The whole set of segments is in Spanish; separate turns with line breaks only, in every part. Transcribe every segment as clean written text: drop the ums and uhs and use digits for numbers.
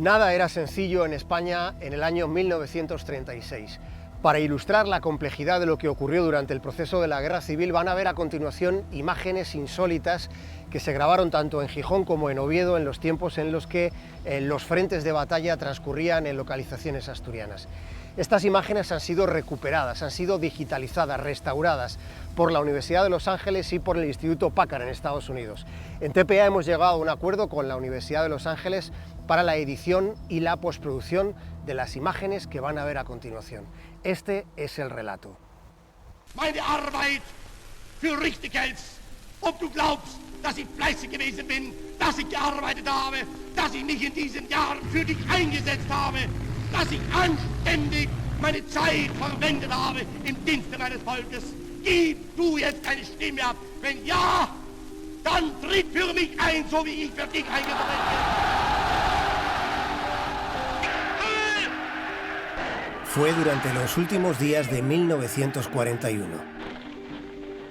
Nada era sencillo en España en el año 1936. Para ilustrar la complejidad de lo que ocurrió durante el proceso de la Guerra Civil van a ver a continuación imágenes insólitas que se grabaron tanto en Gijón como en Oviedo en los tiempos en los que los frentes de batalla transcurrían en localizaciones asturianas. Estas imágenes han sido recuperadas, han sido digitalizadas, restauradas por la Universidad de Los Ángeles y por el Instituto Packard en Estados Unidos. En TPA hemos llegado a un acuerdo con la Universidad de Los Ángeles para la edición y la postproducción de las imágenes que van a ver a continuación. Este es el relato.
Meine Arbeit für richtig hältst, ob du glaubst, dass ich fleißig gewesen bin, dass ich gearbeitet habe, dass ich mich in diesen Jahren für dich eingesetzt habe, dass ich anständig meine Zeit verwendet habe im Dienste meines Volkes. Gib du jetzt deine Stimme ab. Wenn ja, dann tritt für mich ein, so wie ich für dich eingetreten bin.
Fue durante los últimos días de 1941.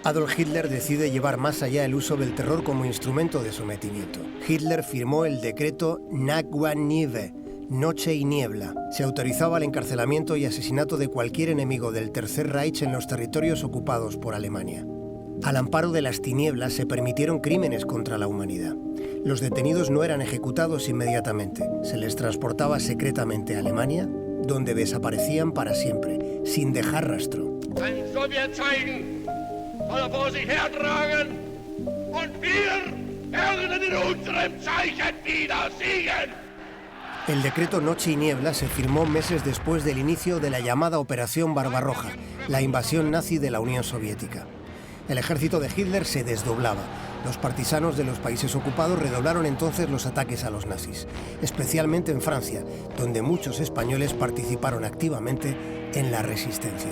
Adolf Hitler decide llevar más allá el uso del terror como instrumento de sometimiento. Hitler firmó el decreto Nacht und Nebel, Noche y Niebla. Se autorizaba el encarcelamiento y asesinato de cualquier enemigo del Tercer Reich en los territorios ocupados por Alemania. Al amparo de las tinieblas se permitieron crímenes contra la humanidad. Los detenidos no eran ejecutados inmediatamente. Se les transportaba secretamente a Alemania, donde desaparecían para siempre, sin dejar rastro.
Ein Sowjetzeichen soll er vor sich hertragen und wir werden in unserem Zeichen wieder siegen.
El decreto Noche y Niebla se firmó meses después del inicio de la llamada Operación Barbarroja, la invasión nazi de la Unión Soviética. El ejército de Hitler se desdoblaba. Los partisanos de los países ocupados redoblaron entonces los ataques a los nazis, especialmente en Francia, donde muchos españoles participaron activamente en la resistencia.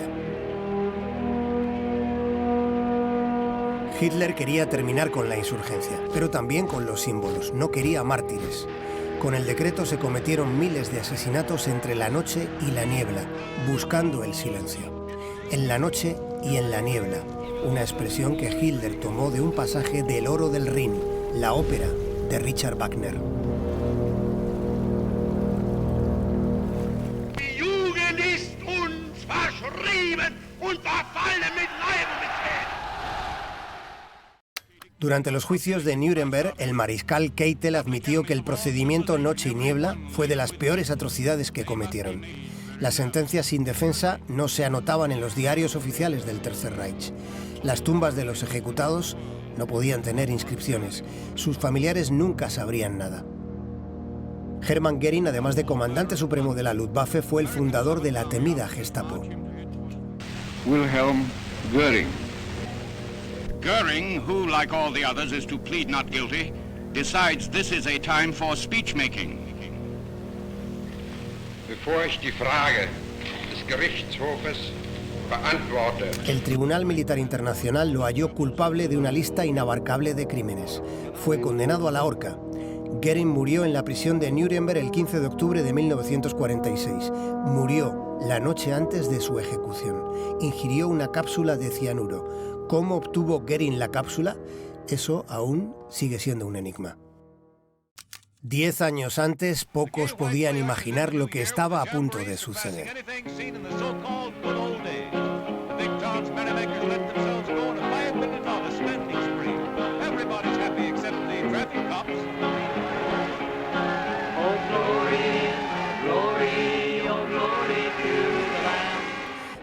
Hitler quería terminar con la insurgencia, pero también con los símbolos. No quería mártires. Con el decreto se cometieron miles de asesinatos entre la noche y la niebla, buscando el silencio. En la noche y en la niebla, una expresión que Hitler tomó de un pasaje del Oro del Rin, la ópera de Richard Wagner.
Die Jugend ist uns verschrieben und verfallen mit Leib und mit Schwert.
Durante los juicios de Nuremberg, el mariscal Keitel admitió que el procedimiento Noche y Niebla fue de las peores atrocidades que cometieron. Las sentencias sin defensa no se anotaban en los diarios oficiales del Tercer Reich. Las tumbas de los ejecutados no podían tener inscripciones. Sus familiares nunca sabrían nada. Hermann Göring, además de comandante supremo de la Luftwaffe, fue el fundador de la temida Gestapo.
Wilhelm Göring.
Göring, who, like all the others, is to plead not guilty, decides this is a time for speech-making.
Bevor ich die Frage des Gerichtshofes beantworte.
El Tribunal Militar Internacional lo halló culpable de una lista inabarcable de crímenes. Fue condenado a la horca. Göring murió en la prisión de Nuremberg el 15 de octubre de 1946. Murió la noche antes de su ejecución. Ingirió una cápsula de cianuro. ¿Cómo obtuvo Göring la cápsula? Eso aún sigue siendo un enigma. 10 años antes, pocos podían imaginar lo que estaba a punto de suceder.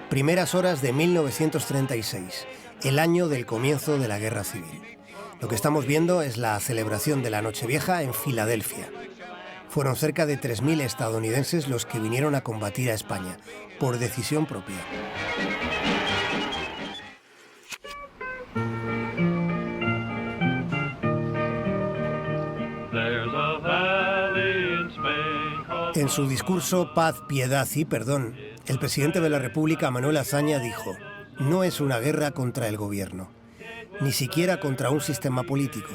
Primeras horas de 1936, el año del comienzo de la Guerra Civil. Lo que estamos viendo es la celebración de la Nochevieja en Filadelfia. Fueron cerca de 3.000 estadounidenses los que vinieron a combatir a España, por decisión propia. En su discurso Paz, Piedad y Perdón, el presidente de la República, Manuel Azaña, dijo: no es una guerra contra el gobierno, ni siquiera contra un sistema político.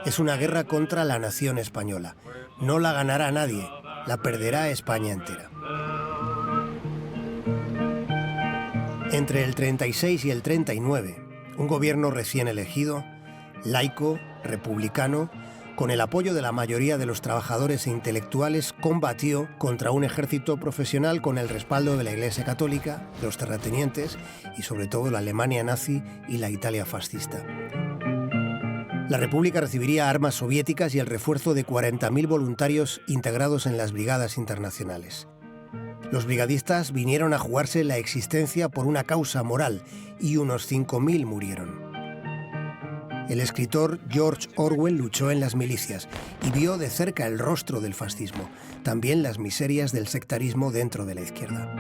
Es una guerra contra la nación española. No la ganará nadie, la perderá España entera. Entre el 36 y el 39, un gobierno recién elegido, laico, republicano, Con el apoyo de la mayoría de los trabajadores e intelectuales, combatió contra un ejército profesional con el respaldo de la Iglesia Católica, los terratenientes y sobre todo la Alemania nazi y la Italia fascista. La República recibiría armas soviéticas y el refuerzo de 40.000 voluntarios integrados en las brigadas internacionales. Los brigadistas vinieron a jugarse la existencia por una causa moral y unos 5.000 murieron. El escritor George Orwell luchó en las milicias y vio de cerca el rostro del fascismo, también las miserias del sectarismo dentro de la izquierda.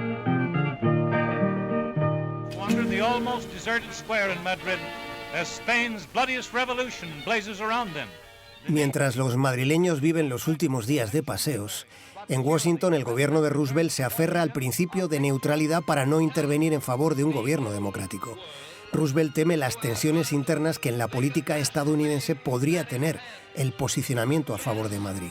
Mientras los madrileños viven los últimos días de paseos, en Washington el gobierno de Roosevelt se aferra al principio de neutralidad para no intervenir en favor de un gobierno democrático. Roosevelt teme las tensiones internas que en la política estadounidense podría tener el posicionamiento a favor de Madrid.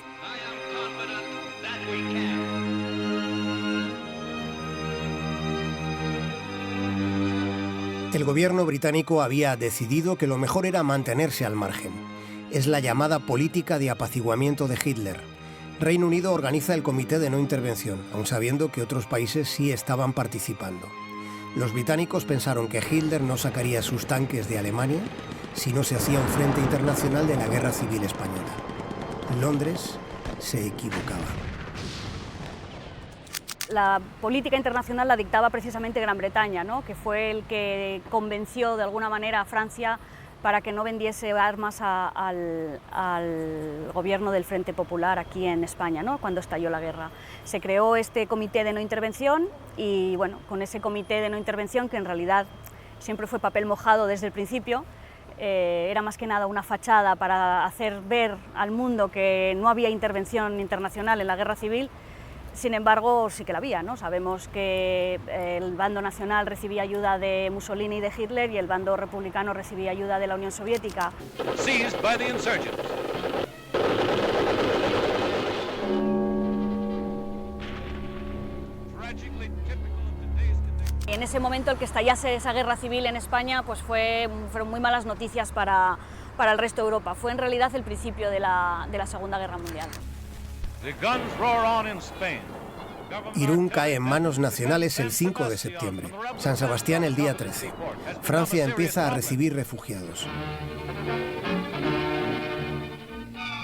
El gobierno británico había decidido que lo mejor era mantenerse al margen. Es la llamada política de apaciguamiento de Hitler. Reino Unido organiza el Comité de No Intervención, aun sabiendo que otros países sí estaban participando. Los británicos pensaron que Hitler no sacaría sus tanques de Alemania si no se hacía un frente internacional de la Guerra Civil Española. Londres se equivocaba.
La política internacional la dictaba precisamente Gran Bretaña, ¿no? Que fue el que convenció de alguna manera a Francia para que no vendiese armas al gobierno del Frente Popular aquí en España, ¿no? Cuando estalló la guerra. Se creó este comité de no intervención y bueno, con ese comité de no intervención, que en realidad siempre fue papel mojado desde el principio, era más que nada una fachada para hacer ver al mundo que no había intervención internacional en la guerra civil. Sin embargo, sí que la había, ¿no? Sabemos que el bando nacional recibía ayuda de Mussolini y de Hitler y el bando republicano recibía ayuda de la Unión Soviética. En ese momento, el que estallase esa guerra civil en España, pues fueron muy malas noticias para el resto de Europa. Fue en realidad el principio de la Segunda Guerra Mundial.
Irún cae en manos nacionales el 5 de septiembre, San Sebastián el día 13. Francia empieza a recibir refugiados.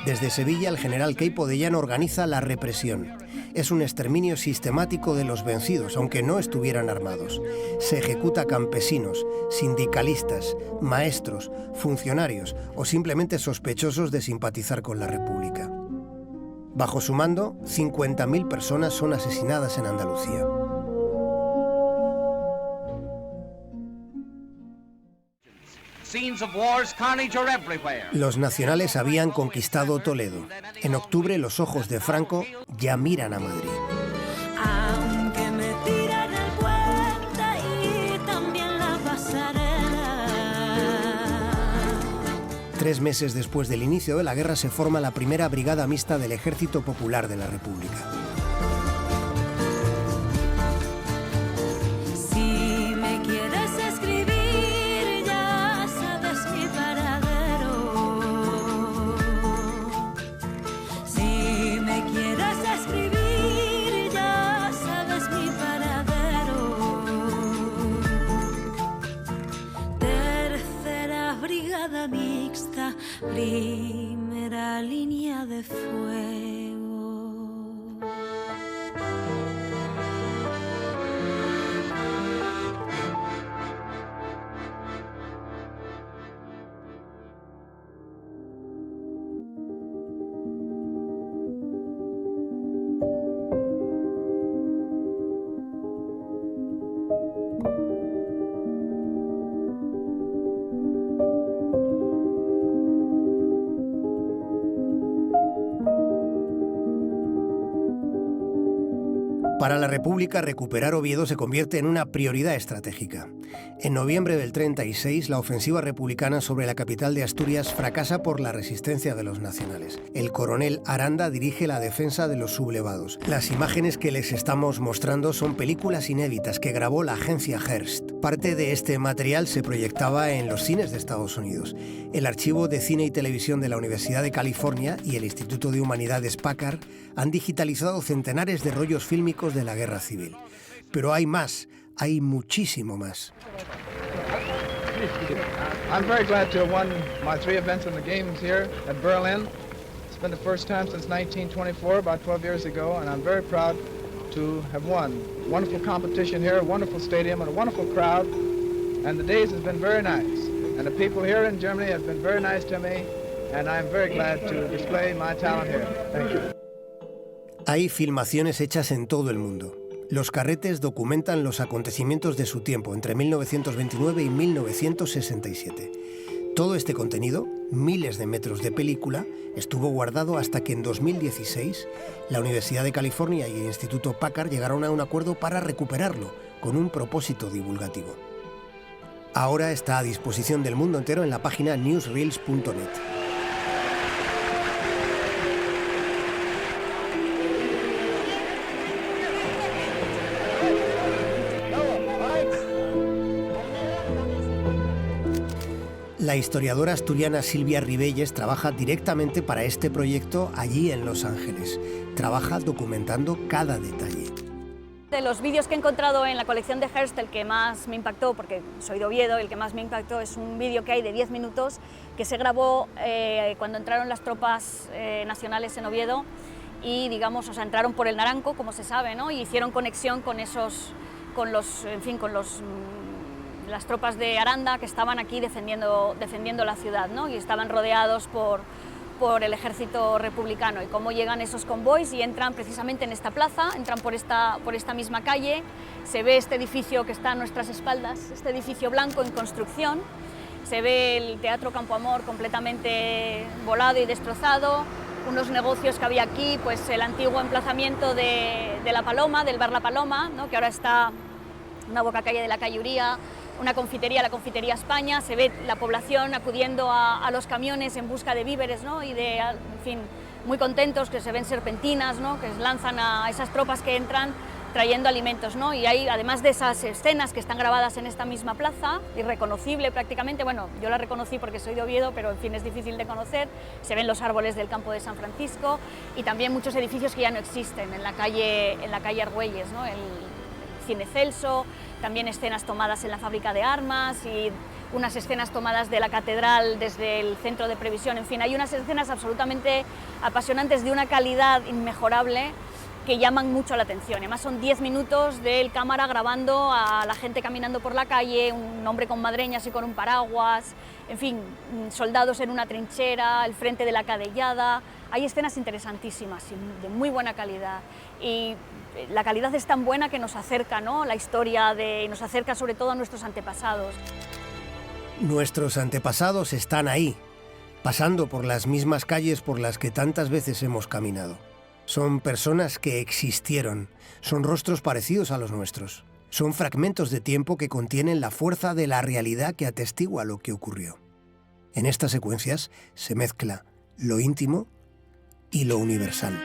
Desde Sevilla, el general Queipo de Llano organiza la represión. Es un exterminio sistemático de los vencidos, aunque no estuvieran armados. Se ejecuta a campesinos, sindicalistas, maestros, funcionarios o simplemente sospechosos de simpatizar con la República. Bajo su mando, 50.000 personas son asesinadas en Andalucía. Los nacionales habían conquistado Toledo. En octubre, los ojos de Franco ya miran a Madrid. 3 meses después del inicio de la guerra se forma la primera brigada mixta del Ejército Popular de la República.
Si me quieres escribir, ya sabes mi paradero. Si me quieres escribir, ya sabes mi paradero. Tercera brigada mixta, primera línea de fuego.
Para la República, recuperar Oviedo se convierte en una prioridad estratégica. En noviembre del 36, la ofensiva republicana sobre la capital de Asturias fracasa por la resistencia de los nacionales. El coronel Aranda dirige la defensa de los sublevados. Las imágenes que les estamos mostrando son películas inéditas que grabó la agencia Hearst. Parte de este material se proyectaba en los cines de Estados Unidos. El Archivo de Cine y Televisión de la Universidad de California y el Instituto de Humanidades Packard han digitalizado centenares de rollos fílmicos de la Guerra Civil. Pero hay más, hay muchísimo más.
I'm very glad to have won my 3 events in the games here at Berlin. It's been the first time since 1924, about 12 years ago, and I'm very proud to have won. Wonderful competition here, a wonderful stadium, and a wonderful crowd, and the days has been very nice. And the people here in Germany have been very nice to me, and I'm very glad to display my talent here. Thank you.
Hay filmaciones hechas en todo el mundo. Los carretes documentan los acontecimientos de su tiempo, entre 1929 y 1967. Todo este contenido, miles de metros de película, estuvo guardado hasta que en 2016 la Universidad de California y el Instituto Packard llegaron a un acuerdo para recuperarlo, con un propósito divulgativo. Ahora está a disposición del mundo entero en la página newsreels.net. La historiadora asturiana Silvia Ribelles trabaja directamente para este proyecto allí en Los Ángeles. Trabaja documentando cada detalle.
De los vídeos que he encontrado en la colección de Hearst, el que más me impactó, porque soy de Oviedo, el que más me impactó es un vídeo que hay de 10 minutos que se grabó cuando entraron las tropas nacionales en Oviedo y, digamos, o sea, entraron por el Naranco, como se sabe, ¿no? Y hicieron conexión con las tropas de Aranda que estaban aquí defendiendo la ciudad, ¿no? Y estaban rodeados por el ejército republicano, y cómo llegan esos convoys y entran precisamente en esta plaza, entran por esta misma calle, se ve este edificio que está a nuestras espaldas, este edificio blanco en construcción, se ve el Teatro Campo Amor completamente volado y destrozado, unos negocios que había aquí, pues el antiguo emplazamiento de La Paloma, del bar La Paloma, ¿no? Que ahora está una bocacalle de la calle Uría, una confitería, la Confitería España, se ve la población acudiendo a los camiones en busca de víveres, ¿no? Y de, en fin, muy contentos, que se ven serpentinas, ¿no? Que lanzan a esas tropas que entran trayendo alimentos, ¿no? Y hay, además de esas escenas que están grabadas en esta misma plaza, irreconocible prácticamente, bueno, yo la reconocí porque soy de Oviedo, pero en fin es difícil de conocer, se ven los árboles del campo de San Francisco y también muchos edificios que ya no existen en la calle Argüelles, ¿no? El Cine Celso, también escenas tomadas en la fábrica de armas y unas escenas tomadas de la catedral desde el centro de previsión, en fin, hay unas escenas absolutamente apasionantes de una calidad inmejorable que llaman mucho la atención. Además son 10 minutos del cámara grabando a la gente caminando por la calle, un hombre con madreñas y con un paraguas, en fin, soldados en una trinchera, el frente de la Cadellada. Hay escenas interesantísimas y de muy buena calidad. Y la calidad es tan buena que nos acerca, ¿no? La historia y nos acerca sobre todo a nuestros antepasados.
Nuestros antepasados están ahí, pasando por las mismas calles por las que tantas veces hemos caminado. Son personas que existieron, son rostros parecidos a los nuestros. Son fragmentos de tiempo que contienen la fuerza de la realidad que atestigua lo que ocurrió. En estas secuencias se mezcla lo íntimo y lo universal.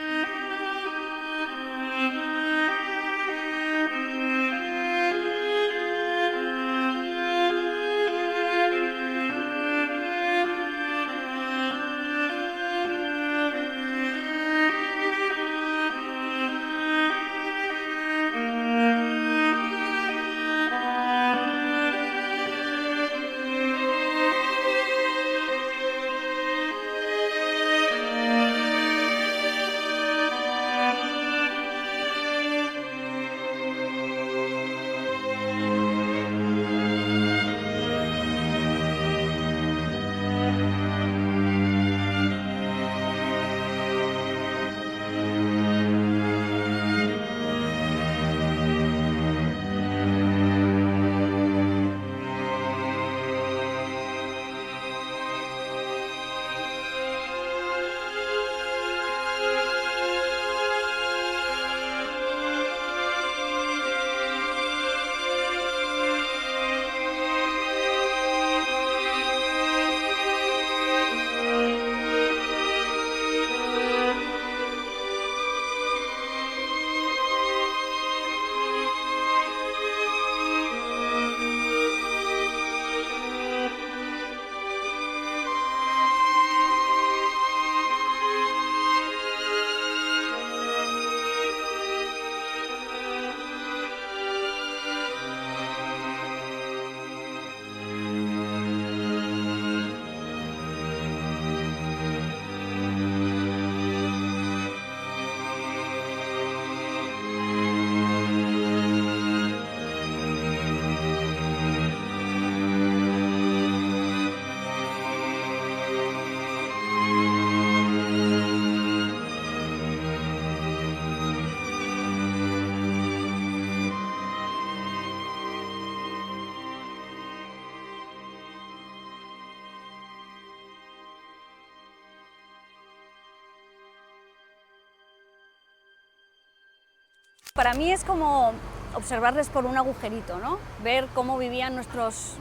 Para mí es como observarles por un agujerito, ¿no? Ver cómo vivían nuestros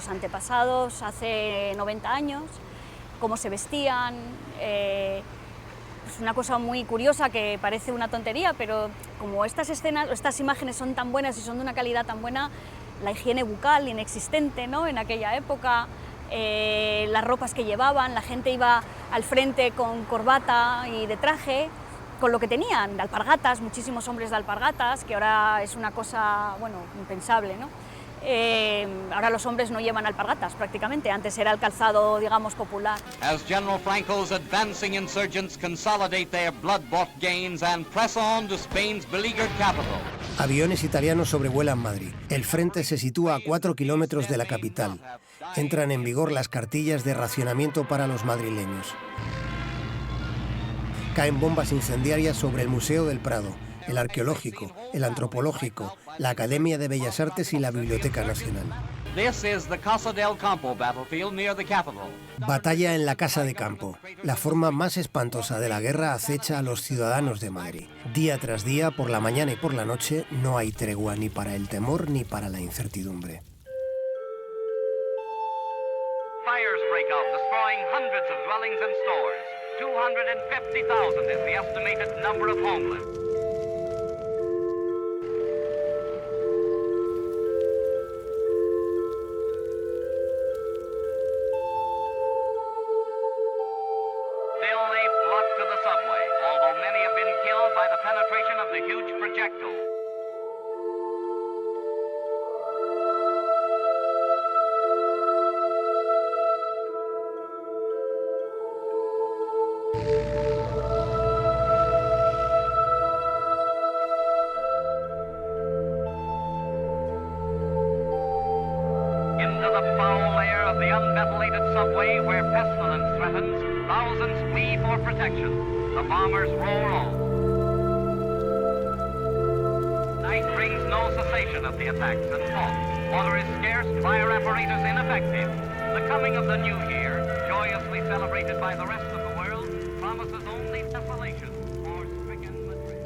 antepasados hace 90 años, cómo se vestían. Es una cosa muy curiosa que parece una tontería, pero como estas escenas, estas imágenes son tan buenas y son de una calidad tan buena, la higiene bucal inexistente, ¿no? En aquella época, las ropas que llevaban, la gente iba al frente con corbata y de traje, con lo que tenían, de alpargatas, muchísimos hombres de alpargatas, que ahora es una cosa, bueno, impensable, ¿no? Ahora los hombres no llevan alpargatas prácticamente, antes era el calzado, digamos, popular.
As General Franco's advancing insurgents consolidate their blood-bought gains and press on to Spain's beleaguered capital.
Aviones italianos sobrevuelan Madrid. El frente se sitúa a 4 kilómetros de la capital. Entran en vigor las cartillas de racionamiento para los madrileños. Caen bombas incendiarias sobre el Museo del Prado, el Arqueológico, el Antropológico, la Academia de Bellas Artes y la Biblioteca Nacional.
This is the Casa del Campo battlefield near the capital.
Batalla en la Casa de Campo. La forma más espantosa de la guerra acecha a los ciudadanos de Madrid. Día tras día, por la mañana y por la noche, no hay tregua ni para el temor ni para la incertidumbre.
Fires break out, destroying hundreds of dwellings and stores. 250,000 is the estimated number of homeless. Still they flock to the subway, although many have been killed by the penetration of the huge projectile. Into the foul air of the unventilated subway where pestilence threatens, thousands flee for protection. The bombers roll on. Night brings no cessation of the attacks and fought. Water is scarce, fire apparatus ineffective. The coming of the new year, joyously celebrated by the rest of the world, promises only desolation for stricken Madrid.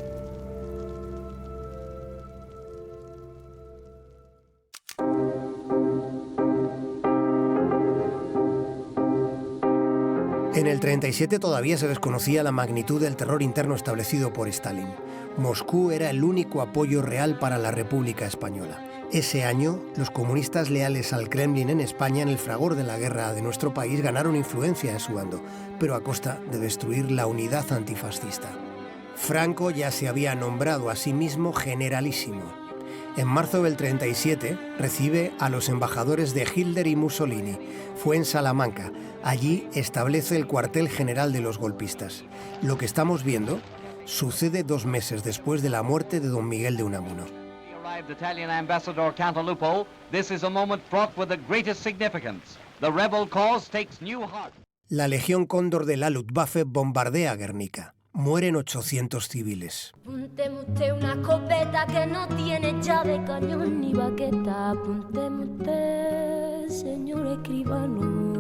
En el 37 todavía se desconocía la magnitud del terror interno establecido por Stalin. Moscú era el único apoyo real para la República Española. Ese año, los comunistas leales al Kremlin en España, en el fragor de la guerra de nuestro país, ganaron influencia en su bando, pero a costa de destruir la unidad antifascista. Franco ya se había nombrado a sí mismo generalísimo. En marzo del 37 recibe a los embajadores de Hitler y Mussolini. Fue en Salamanca. Allí establece el cuartel general de los golpistas. Lo que estamos viendo sucede 2 meses después de la muerte de don Miguel de Unamuno.
Arrived Italian Ambassador Cantalupo, this is a moment fraught with the greatest significance. The rebel cause takes new heart.
La Legión Cóndor de la Luftwaffe bombardea Guernica. Mueren 800 civiles.
Apúnteme usted una escopeta que no tiene llave, cañón ni baqueta. Apúnteme usted, señor escribano.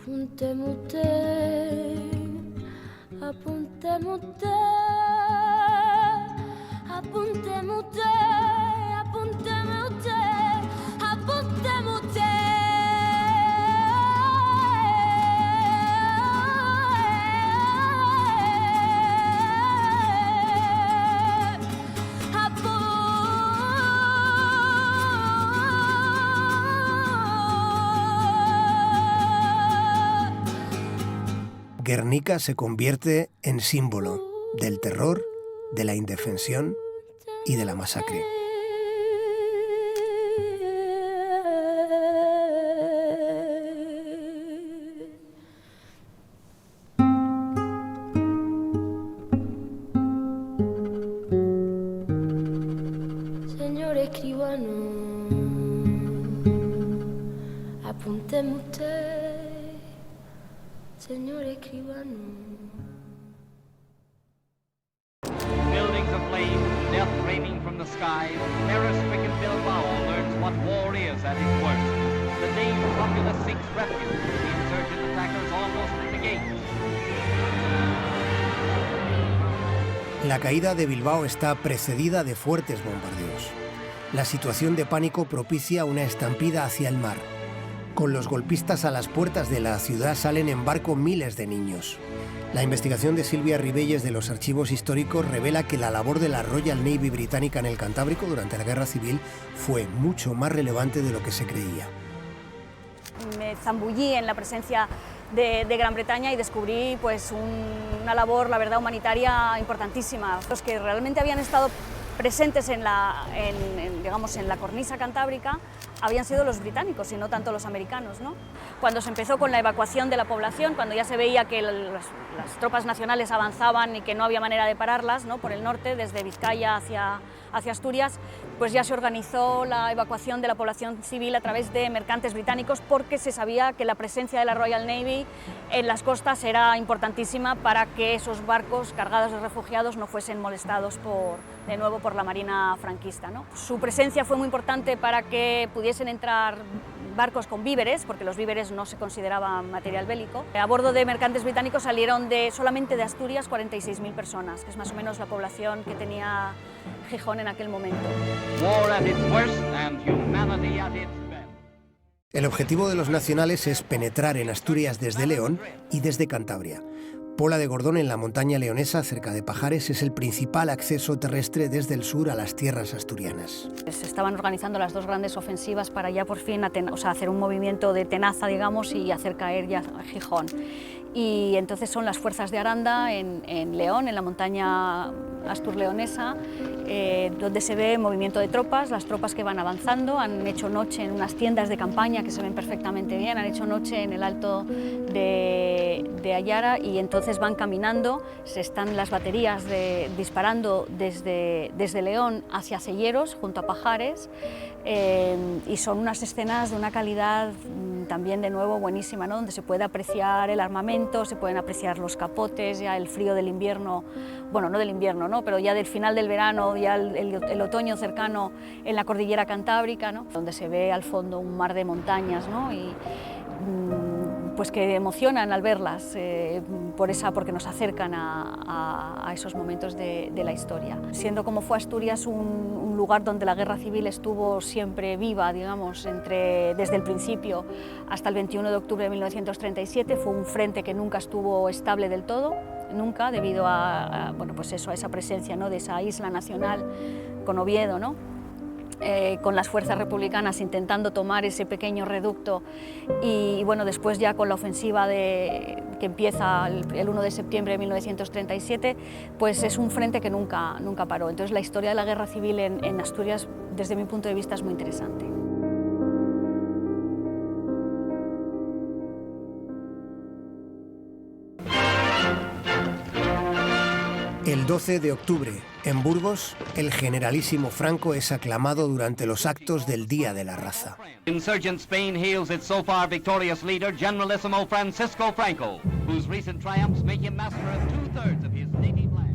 Apúnteme usted, apúnteme usted, apúnteme usted, apúnteme usted, apúnteme usted.
Guernica se convierte en símbolo del terror, de la indefensión y de la masacre.
Señor escribano, apúnteme usted, señor escribano.
Buildings aflame, death raining from the skies, terror-stricken Bilbao learns what war is at its worst. The named populace seeks refuge, the insurgent attackers almost at the gates.
La caída de Bilbao está precedida de fuertes bombardeos. La situación de pánico propicia una estampida hacia el mar. Con los golpistas a las puertas de la ciudad salen en barco miles de niños. La investigación de Silvia Ribelles de los archivos históricos revela que la labor de la Royal Navy británica en el Cantábrico durante la Guerra Civil fue mucho más relevante de lo que se creía.
Me zambullí en la presencia de Gran Bretaña y descubrí pues, una labor, la verdad, humanitaria importantísima. Los que realmente habían estado presentes en la cornisa cantábrica habían sido los británicos y no tanto los americanos, ¿no? Cuando se empezó con la evacuación de la población, cuando ya se veía que las tropas nacionales avanzaban y que no había manera de pararlas, ¿no? Por el norte, desde Vizcaya hacia Asturias, pues ya se organizó la evacuación de la población civil a través de mercantes británicos, porque se sabía que la presencia de la Royal Navy en las costas era importantísima para que esos barcos cargados de refugiados no fuesen molestados de nuevo por la Marina franquista, ¿no? Su presencia fue muy importante para que pudiesen entrar barcos con víveres, porque los víveres no se consideraban material bélico. A bordo de mercantes británicos salieron solamente de Asturias 46.000 personas, que es más o menos la población que tenía Gijón en aquel momento.
War at its worst and humanity at its best.
El objetivo de los nacionales es penetrar en Asturias desde León y desde Cantabria. Pola de Gordón, en la montaña leonesa, cerca de Pajares, es el principal acceso terrestre desde el sur a las tierras asturianas.
Se estaban organizando las dos grandes ofensivas para ya por fin hacer un movimiento de tenaza, digamos, y hacer caer ya a Gijón. Y entonces son las fuerzas de Aranda en León, en la montaña astur-leonesa, donde se ve movimiento de tropas, las tropas que van avanzando. Han hecho noche en unas tiendas de campaña que se ven perfectamente bien, han hecho noche en el alto de Ayara y entonces van caminando. Se están las baterías disparando desde León hacia Celleros, junto a Pajares, y son unas escenas de una calidad también de nuevo buenísima, ¿no? Donde se puede apreciar el armamento, se pueden apreciar los capotes, ya el frío del invierno, bueno, no del invierno, ¿no? Pero ya del final del verano, ya el otoño cercano en la cordillera cantábrica, ¿no? Donde se ve al fondo un mar de montañas, ¿no? Y pues que emocionan al verlas, porque nos acercan a esos momentos de la historia. Siendo como fue Asturias un lugar donde la guerra civil estuvo siempre viva, digamos, desde el principio hasta el 21 de octubre de 1937, fue un frente que nunca estuvo estable del todo, nunca, debido a esa presencia, ¿no? De esa isla nacional con Oviedo, ¿no? Con las fuerzas republicanas intentando tomar ese pequeño reducto y bueno, después ya con la ofensiva que empieza el 1 de septiembre de 1937, pues es un frente que nunca paró. Entonces la historia de la guerra civil en Asturias, desde mi punto de vista, es muy interesante.
El 12 de octubre, en Burgos, el generalísimo Franco es aclamado durante los actos del Día de la Raza.
Insurgent Spain hails its so far victorious leader, Generalissimo Francisco Franco, whose recent triumphs make him master of 2/3 of his native land.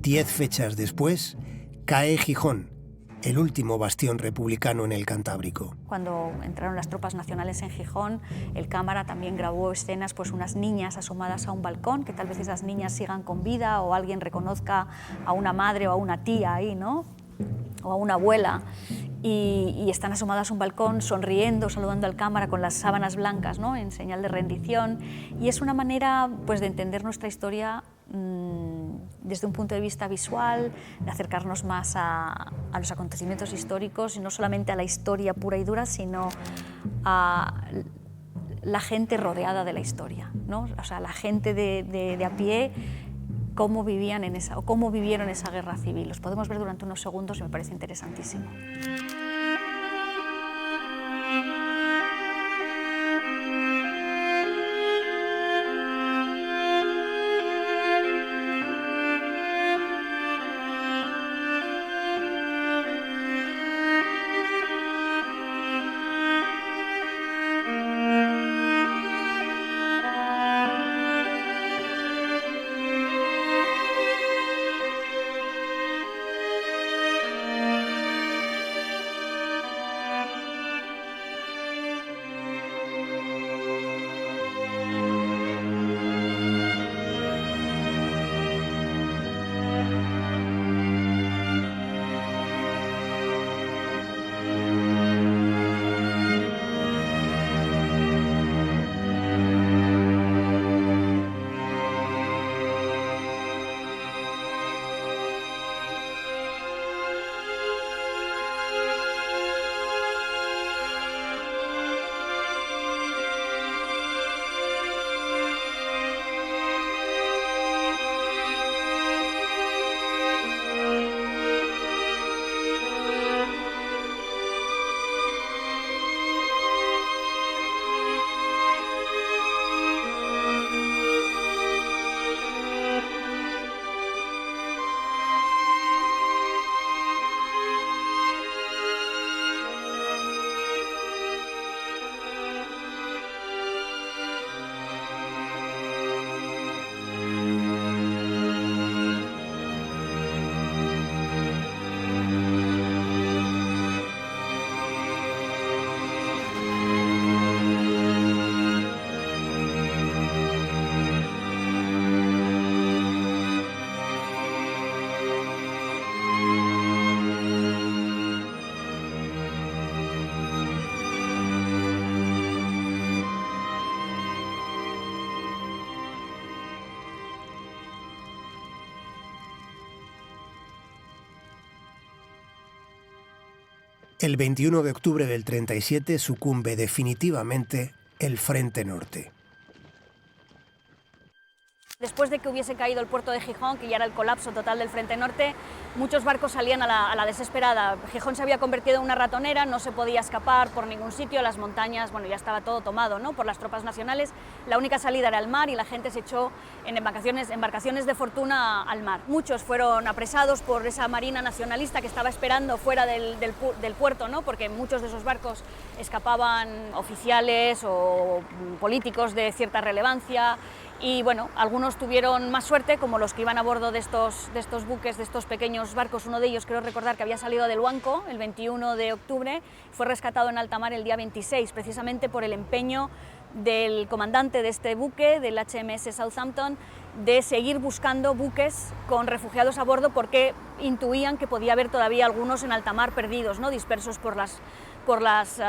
10 fechas después, cae Gijón, el último bastión republicano en el Cantábrico.
Cuando entraron las tropas nacionales en Gijón, el cámara también grabó escenas, pues unas niñas asomadas a un balcón, que tal vez esas niñas sigan con vida o alguien reconozca a una madre o a una tía ahí, ¿no? O a una abuela. Y están asomadas a un balcón, sonriendo, saludando al cámara con las sábanas blancas, ¿no? En señal de rendición. Y es una manera, pues, de entender nuestra historia desde un punto de vista visual, de acercarnos más a los acontecimientos históricos, y no solamente a la historia pura y dura, sino a la gente rodeada de la historia, ¿no? O sea, la gente de a pie, cómo vivían cómo vivieron esa guerra civil. Los podemos ver durante unos segundos y me parece interesantísimo.
El 21 de octubre del 37 sucumbe definitivamente el Frente Norte.
Después de que hubiese caído el puerto de Gijón, que ya era el colapso total del Frente Norte, muchos barcos salían a la desesperada. Gijón se había convertido en una ratonera, no se podía escapar por ningún sitio, las montañas, bueno, ya estaba todo tomado, ¿no?, por las tropas nacionales. La única salida era el mar y la gente se echó en embarcaciones de fortuna al mar. Muchos fueron apresados por esa marina nacionalista que estaba esperando fuera del puerto, ¿no?, porque en muchos de esos barcos escapaban oficiales o políticos de cierta relevancia. Y bueno, algunos tuvieron más suerte, como los que iban a bordo de estos buques, de estos pequeños barcos. Uno de ellos, creo recordar, que había salido del Huanco el 21 de octubre, fue rescatado en alta mar el día 26, precisamente por el empeño del comandante de este buque, del HMS Southampton, de seguir buscando buques con refugiados a bordo, porque intuían que podía haber todavía algunos en alta mar perdidos, ¿no?, dispersos por las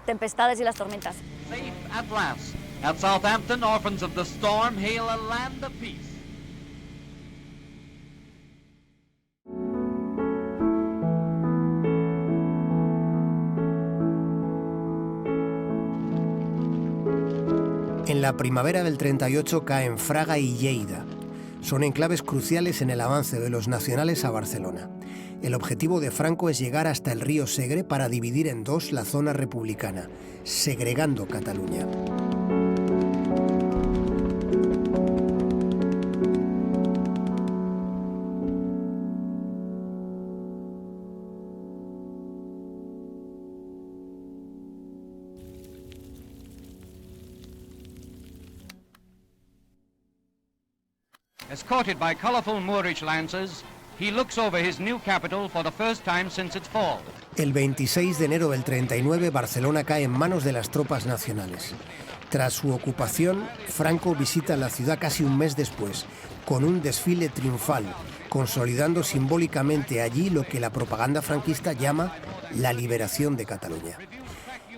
tempestades y las tormentas.
Safe at last. At Southampton, orphans of the storm hail a land of peace.
En la primavera del 38 caen Fraga y Lleida. Son enclaves cruciales en el avance de los nacionales a Barcelona. El objetivo de Franco es llegar hasta el río Segre para dividir en dos la zona republicana, segregando Cataluña.
Escorted by colorful Moorish lancers, he looks over his new capital for the first time since its fall.
El 26 de enero del 39, Barcelona cae en manos de las tropas nacionales. Tras su ocupación, Franco visita la ciudad casi un mes después, con un desfile triunfal, consolidando simbólicamente allí lo que la propaganda franquista llama la liberación de Cataluña.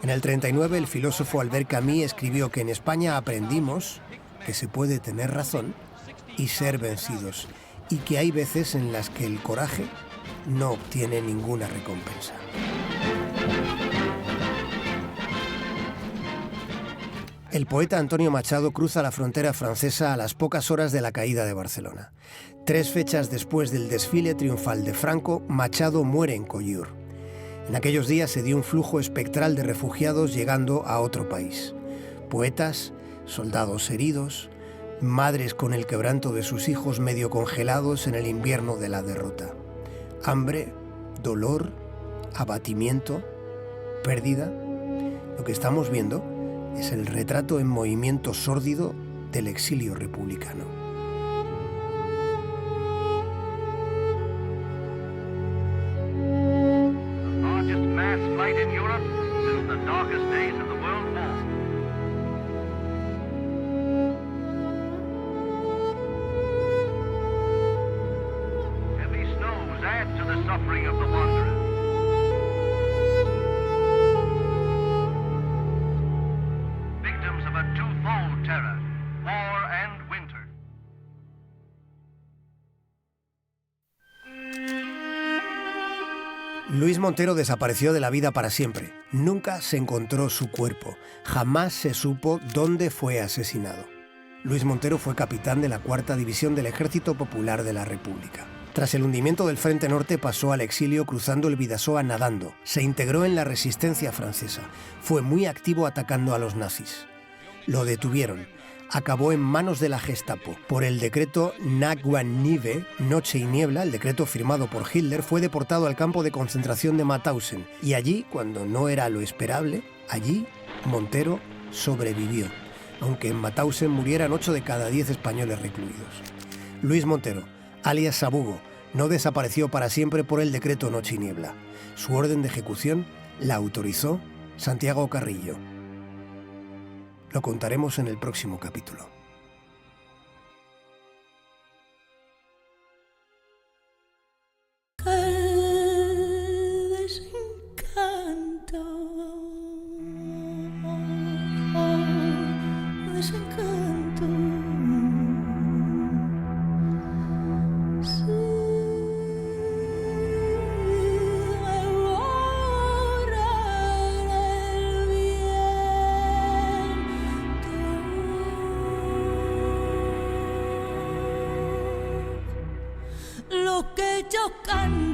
En el 39, el filósofo Albert Camus escribió que en España aprendimos que se puede tener razón y ser vencidos, y que hay veces en las que el coraje no obtiene ninguna recompensa. El poeta Antonio Machado cruza la frontera francesa a las pocas horas de la caída de Barcelona. 3 fechas después del desfile triunfal de Franco, Machado muere en Collioure. En aquellos días se dio un flujo espectral de refugiados llegando a otro país. Poetas, soldados heridos, madres con el quebranto de sus hijos medio congelados en el invierno de la derrota. Hambre, dolor, abatimiento, pérdida. Lo que estamos viendo es el retrato en movimiento sórdido del exilio republicano.
The largest mass flight in Europe since the darkest days of the World War. Heavy snows add to the suffering of the wanderer. Victims of a twofold terror, war and winter.
Luis Montero desapareció de la vida para siempre. Nunca se encontró su cuerpo. Jamás se supo dónde fue asesinado. Luis Montero fue capitán de la 4ª División del Ejército Popular de la República. Tras el hundimiento del Frente Norte pasó al exilio cruzando el Bidasoa nadando. Se integró en la resistencia francesa. Fue muy activo atacando a los nazis. Lo detuvieron. Acabó en manos de la Gestapo. Por el decreto Nacht und Nieve, Noche y Niebla, el decreto firmado por Hitler, fue deportado al campo de concentración de Mauthausen. Y allí, cuando no era lo esperable, allí Montero sobrevivió, aunque en Mauthausen murieran 8 de cada 10 españoles recluidos. Luis Montero, alias Sabugo, no desapareció para siempre por el decreto Noche y Niebla. Su orden de ejecución la autorizó Santiago Carrillo. Lo contaremos en el próximo capítulo.
que ellos cantan.